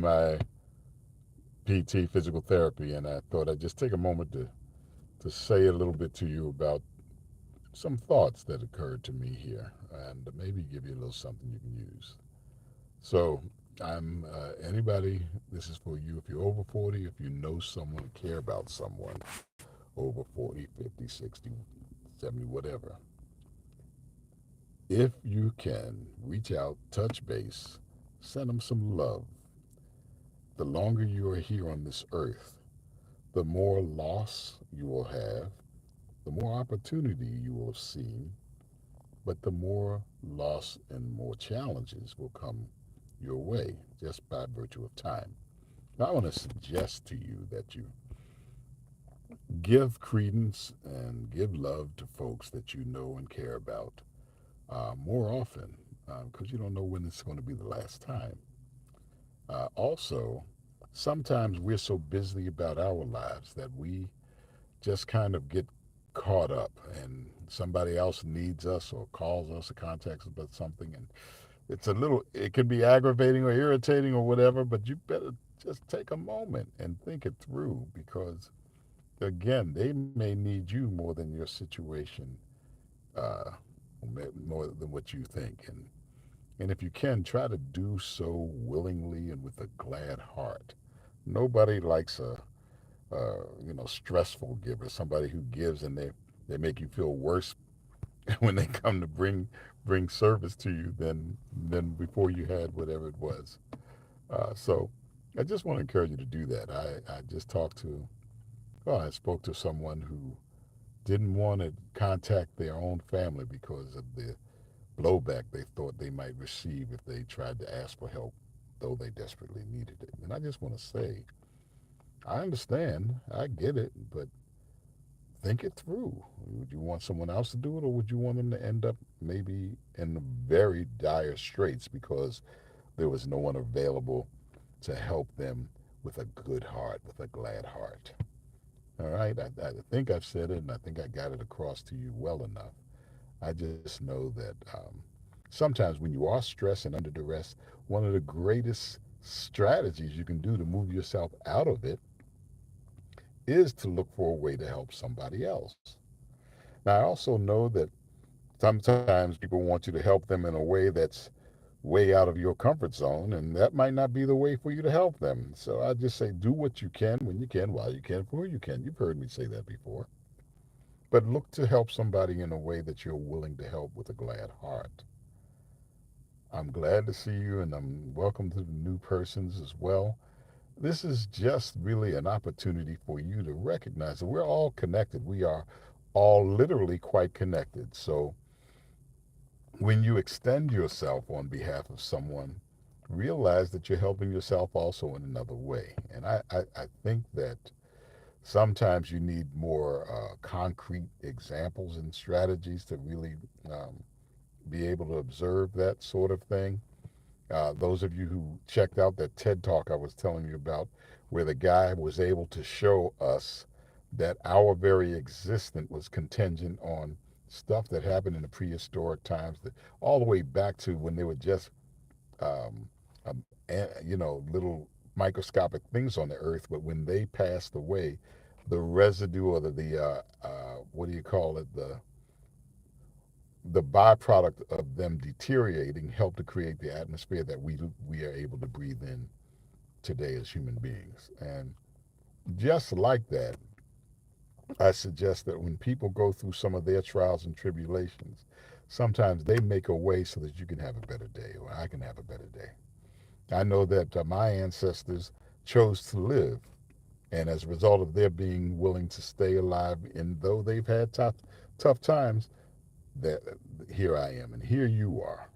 my PT, physical therapy, and I thought I'd just take a moment to say a little bit to you about some thoughts that occurred to me here and maybe give you a little something you can use. So, anybody, this is for you if you're over 40, if you know someone, care about someone over 40, 50, 60, 70, whatever. If you can reach out, touch base, send them some love. The longer you are here on this earth, the more loss you will have, the more opportunity you will have seen, but the more loss and more challenges will come your way just by virtue of time. Now, I want to suggest to you that you give credence and give love to folks that you know and care about more often because you don't know when it's going to be the last time. Also, sometimes we're so busy about our lives that we just kind of get caught up and somebody else needs us or calls us or contacts us about something and it can be aggravating or irritating or whatever, but you better just take a moment and think it through because again, they may need you more than your situation, uh, more than what you think. And if you can, try to do so willingly and with a glad heart. Nobody likes a stressful giver, somebody who gives and they make you feel worse when they come to bring service to you than before you had whatever it was. So I just want to encourage you to do that. I just I spoke to someone who didn't want to contact their own family because of the blowback they thought they might receive if they tried to ask for help, though they desperately needed it. And I just want to say, I understand, I get it, but think it through. Would you want someone else to do it, or would you want them to end up maybe in very dire straits because there was no one available to help them with a good heart, with a glad heart? All right, I think I've said it, and I think I got it across to you well enough. I just know that sometimes when you are stressed and under duress, one of the greatest strategies you can do to move yourself out of it is to look for a way to help somebody else. Now, I also know that sometimes people want you to help them in a way that's way out of your comfort zone, and that might not be the way for you to help them. So I just say do what you can when you can, while you can, for who you can. You've heard me say that before. But look to help somebody in a way that you're willing to help with a glad heart. I'm glad to see you, and I'm welcome to the new persons as well. This is just really an opportunity for you to recognize that we're all connected. We are all literally quite connected. So when you extend yourself on behalf of someone, realize that you're helping yourself also in another way. And I think that sometimes you need more concrete examples and strategies to really be able to observe that sort of thing. Those of you who checked out that TED talk I was telling you about, where the guy was able to show us that our very existence was contingent on stuff that happened in the prehistoric times, that all the way back to when they were just, um, little microscopic things on the earth. But when they passed away, the residue or what do you call it, the byproduct of them deteriorating helped to create the atmosphere that we are able to breathe in today as human beings. And just like that, I suggest that when people go through some of their trials and tribulations, sometimes they make a way so that you can have a better day or I can have a better day. I know that my ancestors chose to live, and as a result of their being willing to stay alive, and though they've had tough times, that here I am, and here you are.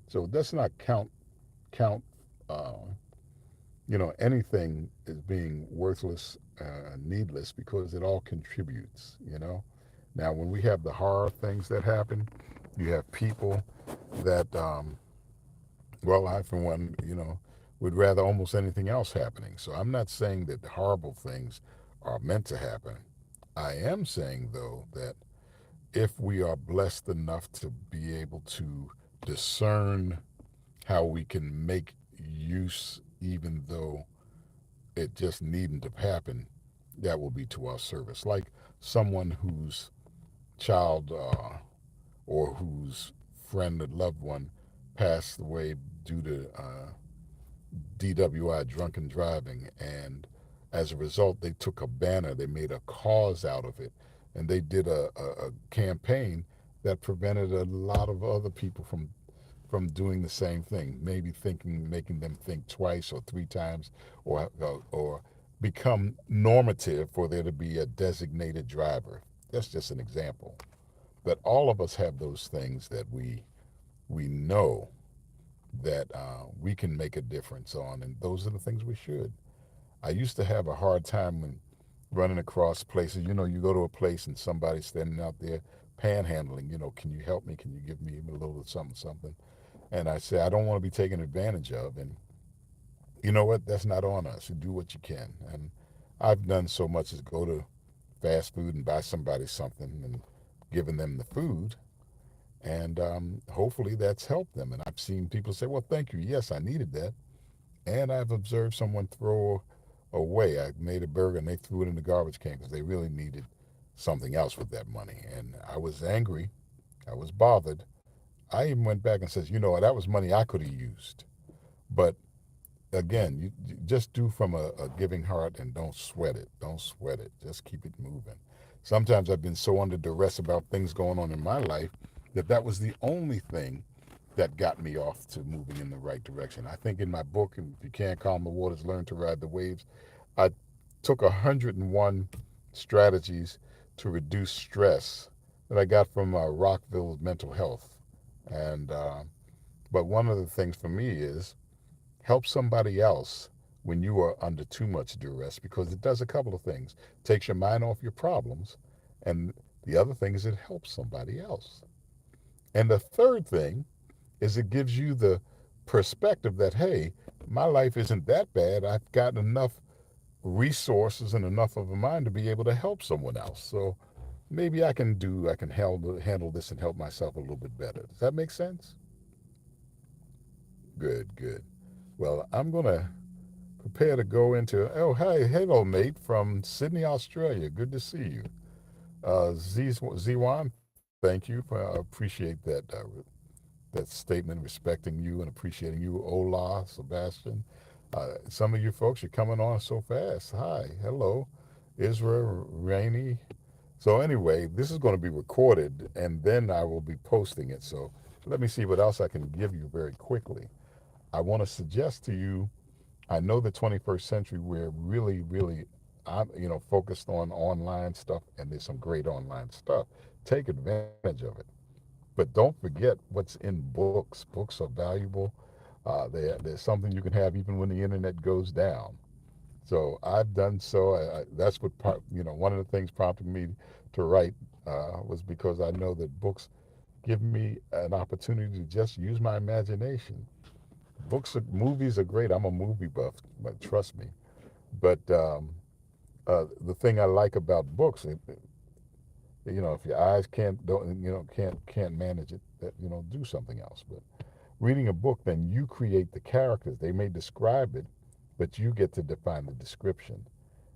So let's not count uh, anything as being worthless, needless, because it all contributes. Now, when we have the horror things that happen, you have people that, well, I, for one, would rather almost anything else happening. So I'm not saying that the horrible things are meant to happen. I am saying, though, that if we are blessed enough to be able to discern how we can make use, even though it just needing to happen, that will be to our service. Like someone whose child or whose friend or loved one passed away due to DWI, drunken driving, and as a result, they took a banner, they made a cause out of it, and they did a campaign that prevented a lot of other people from doing the same thing, maybe thinking, making them think twice or three times, or become normative for there to be a designated driver. That's just an example. But all of us have those things that we know that we can make a difference on, and those are the things we should. I used to have a hard time when running across places. You know, you go to a place and somebody's standing out there panhandling. You know, can you help me? Can you give me a little something, something? And I say, I don't want to be taken advantage of. And you know what? That's not on us. You do what you can. And I've done so much as go to fast food and buy somebody something and giving them the food. And hopefully that's helped them. And I've seen people say, well, thank you. Yes, I needed that. And I've observed someone throw away. I made a burger and they threw it in the garbage can because they really needed something else with that money. And I was angry. I was bothered. I even went back and says, you know what, that was money I could have used. But again, you just do from a giving heart and don't sweat it. Don't sweat it. Just keep it moving. Sometimes I've been so under duress about things going on in my life that that was the only thing that got me off to moving in the right direction. I think in my book, If You Can't Calm the Waters, Learn to Ride the Waves, I took 101 strategies to reduce stress that I got from Rockville Mental Health. And but one of the things for me is help somebody else when you are under too much duress because it does a couple of things. Takes your mind off your problems, and the other thing is it helps somebody else. And the third thing is it gives you the perspective that, hey, my life isn't that bad. I've got enough resources and enough of a mind to be able to help someone else. So maybe I can handle this and help myself a little bit better. Does that make sense? Good, good. Well, I'm going to prepare to go into, oh, hi, hello, mate, from Sydney, Australia. Good to see you. Zwan, thank you. I appreciate that statement, respecting you and appreciating you. Ola, Sebastian. Some of you folks are coming on so fast. Hi, hello, Israel, Rainey. So anyway, this is going to be recorded and then I will be posting it. So let me see what else I can give you very quickly. I want to suggest to you, I know the 21st century, we're really, really, focused on online stuff, and there's some great online stuff. Take advantage of it. But don't forget what's in books. Books are valuable. There's something you can have even when the internet goes down. So I've done so. That's what one of the things prompted me to write was because I know that books give me an opportunity to just use my imagination. Movies are great. I'm a movie buff, but trust me. But the thing I like about books, if your eyes can't manage it, that do something else. But reading a book, then you create the characters. They may describe it, but you get to define the description.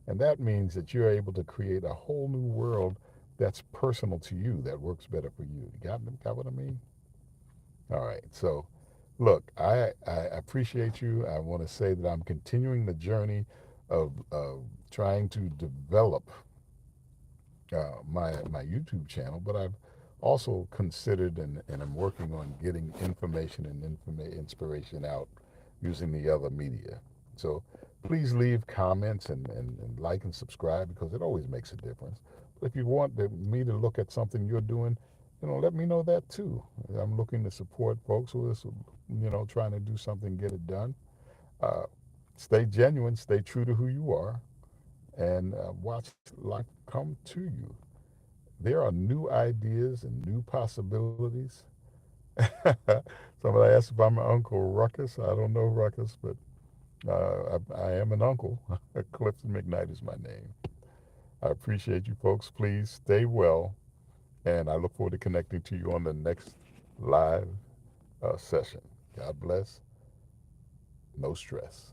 And that means that you're able to create a whole new world that's personal to you, that works better for you. Got what I mean? All right. So, look, I appreciate you. I want to say that I'm continuing the journey of trying to develop my YouTube channel, but I've also considered and I'm working on getting information and inspiration out using the other media. So please leave comments and like and subscribe because it always makes a difference. But if you want me to look at something you're doing, let me know that too. I'm looking to support folks who are, trying to do something, get it done. Uh, Stay genuine, stay true to who you are, and watch life come to you. There are new ideas and new possibilities. Somebody asked if I'm my Uncle Ruckus. I don't know Ruckus, but I am an uncle. Clifton McKnight is my name. I appreciate you folks. Please stay well, and I look forward to connecting to you on the next live session. God bless. No stress.